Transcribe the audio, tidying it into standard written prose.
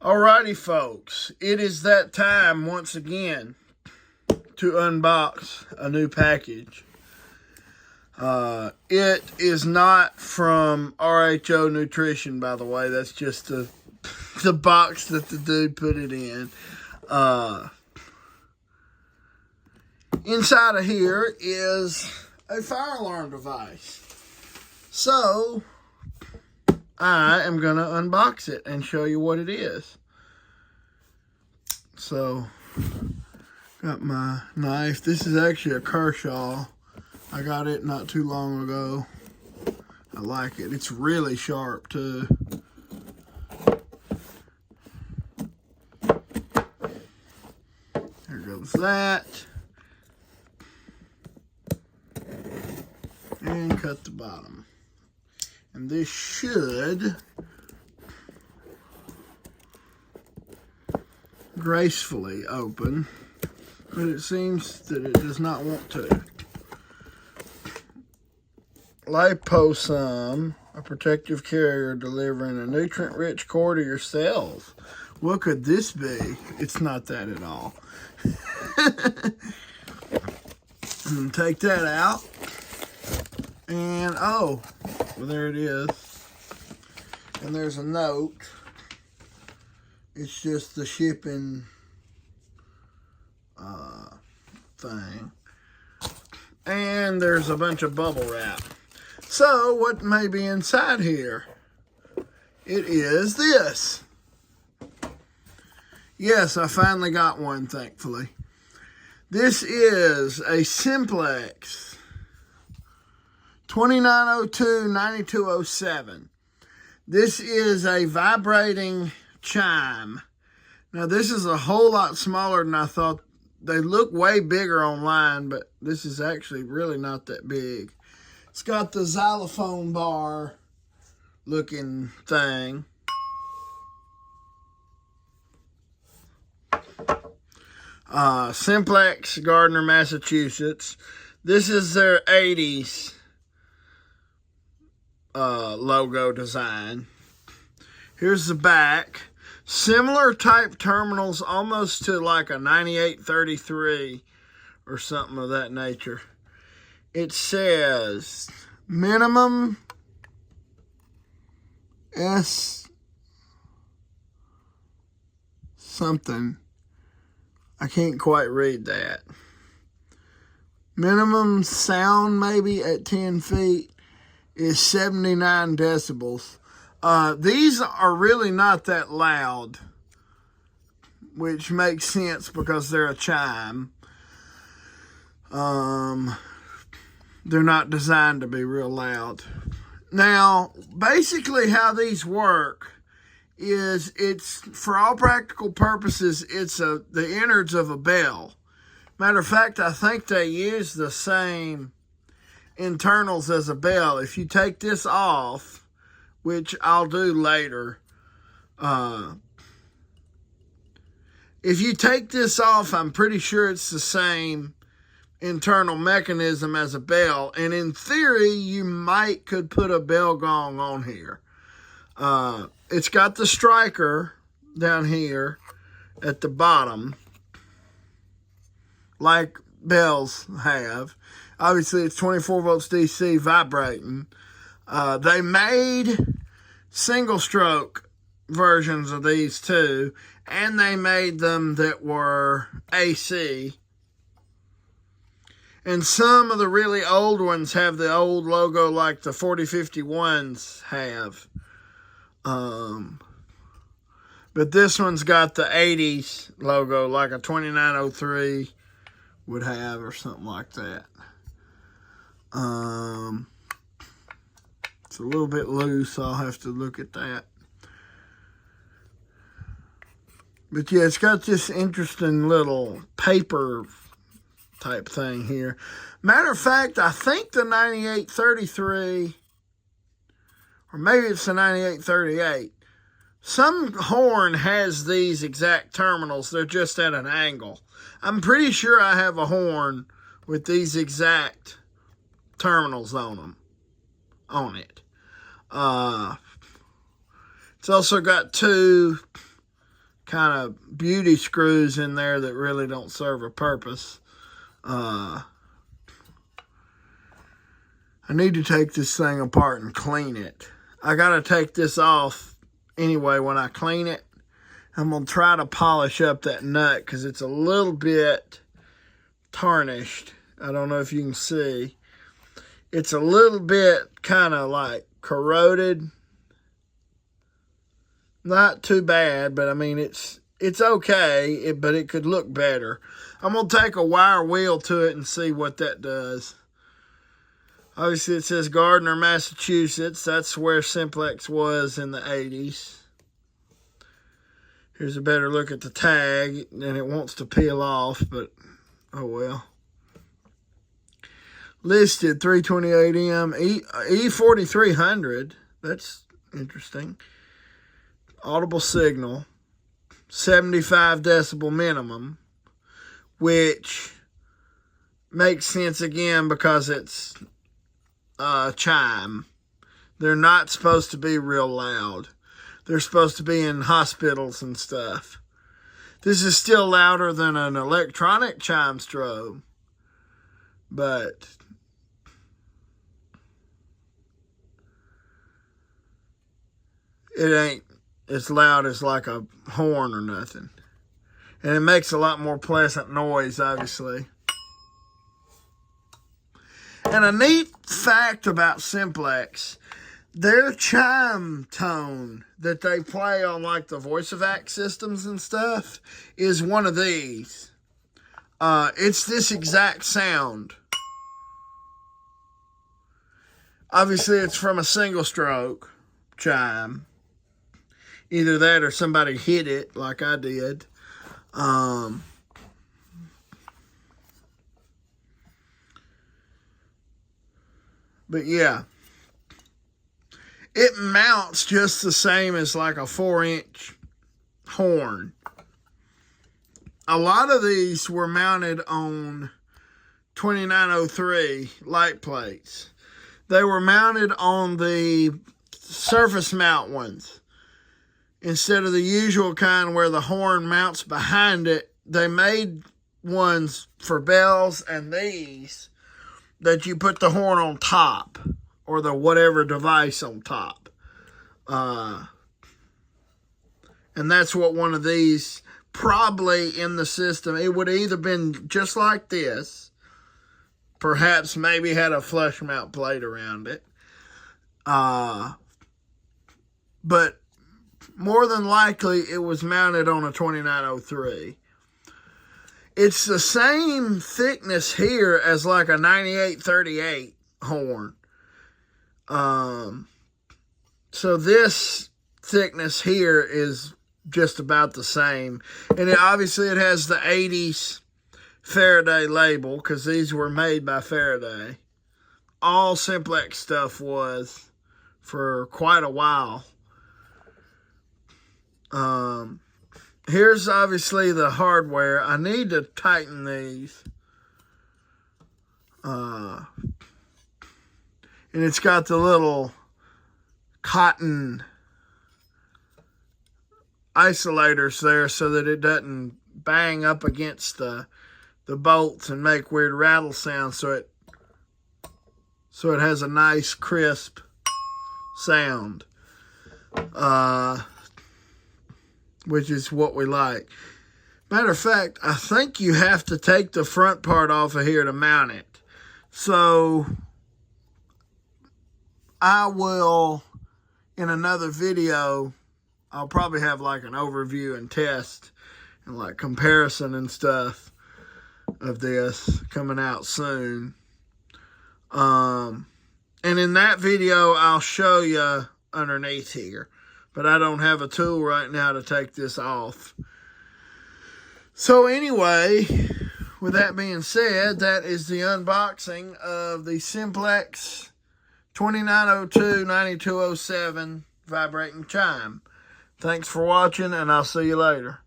Alrighty, folks, it is that time once again to unbox a new package. It is not from RHO Nutrition, by the way. That's just the box that the dude put it in. Inside of here is a fire alarm device. So I am going to unbox it and show you what it is. So, got my knife. This is actually a Kershaw. I got it not too long ago. I like it. It's really sharp too. There goes that. And cut the bottom. And this should gracefully open, but it seems that it does not want to. Liposome, a protective carrier delivering a nutrient-rich core to your cells. What could this be? It's not that at all. And take that out. And, oh, well, there it is. And there's a note. It's just the shipping thing. And there's a bunch of bubble wrap. So, what may be inside here? It is this. Yes, I finally got one, thankfully. This is a Simplex 2902-9207. This is a vibrating chime. Now, this is a whole lot smaller than I thought. They look way bigger online, but this is actually really not that big. It's got the xylophone bar looking thing. Simplex, Gardner, Massachusetts. This is their 80s logo design. Here's the back. Similar type terminals, almost to like a 9833 or something of that nature. It says minimum S something. I can't quite read that. Minimum sound maybe at 10 feet is 79 decibels. These are really not that loud, which makes sense because they're a chime. They're not designed to be real loud. Now, basically how these work is it's, for all practical purposes, it's the innards of a bell. Matter of fact, I think they use the same internals as a bell. If you take this off, which I'll do later, if you take this off, I'm pretty sure it's the same internal mechanism as a bell, and in theory you could put a bell gong on here. It's got the striker down here at the bottom like bells have. Obviously it's 24 volts DC vibrating. They made single stroke versions of these too, and they made them that were AC. And some of the really old ones have the old logo like the 4051s have. But this one's got the 80s logo like a 2903 would have or something like that. It's a little bit loose. I'll have to look at that. But yeah, it's got this interesting little paper type thing here. Matter of fact, I think the 9833, or maybe it's the 9838, some horn has these exact terminals. They're just at an angle. I'm pretty sure I have a horn with these exact terminals on it. It's also got two kind of beauty screws in there that really don't serve a purpose. I need to take this thing apart and clean it. I got to take this off anyway when I clean it. I'm going to try to polish up that nut because it's a little bit tarnished. I don't know if you can see. It's a little bit kind of like corroded. Not too bad, but I mean, it's okay, but it could look better. I'm going to take a wire wheel to it and see what that does. Obviously, it says Gardner, Massachusetts. That's where Simplex was in the 80s. Here's a better look at the tag, and it wants to peel off, but oh well. Listed 328M, E4300. That's interesting. Audible signal, 75 decibel minimum, which makes sense again because it's Chime. They're not supposed to be real loud. They're supposed to be in hospitals and stuff. This is still louder than an electronic chime strobe, but it ain't as loud as like a horn or nothing. And it makes a lot more pleasant noise, obviously. And a neat fact about Simplex, their chime tone that they play on like the voice of act systems and stuff is one of these. It's this exact sound. Obviously, it's from a single stroke chime. Either that or somebody hit it like I did. But yeah, it mounts just the same as like a 4-inch horn. A lot of these were mounted on 2903 light plates. They were mounted on the surface mount ones. Instead of the usual kind where the horn mounts behind it, they made ones for bells and these that you put the horn on top, or the whatever device on top. And that's what one of these, probably in the system, it would have either been just like this, perhaps maybe had a flush mount plate around it. But more than likely, it was mounted on a 2903. It's the same thickness here as like a 9838 horn. So this thickness here is just about the same. And obviously it has the 80s Faraday label because these were made by Faraday. All Simplex stuff was for quite a while. Here's obviously the hardware. I need to tighten these. And it's got the little cotton isolators there so that it doesn't bang up against the bolts and make weird rattle sounds, so it has a nice crisp sound. Which is what we like. Matter of fact, I think you have to take the front part off of here to mount it. So I will, in another video, I'll probably have like an overview and test and like comparison and stuff of this coming out soon. And in that video, I'll show you underneath here. But I don't have a tool right now to take this off. So anyway, with that being said, that is the unboxing of the Simplex 2902-9207 vibrating chime. Thanks for watching, and I'll see you later.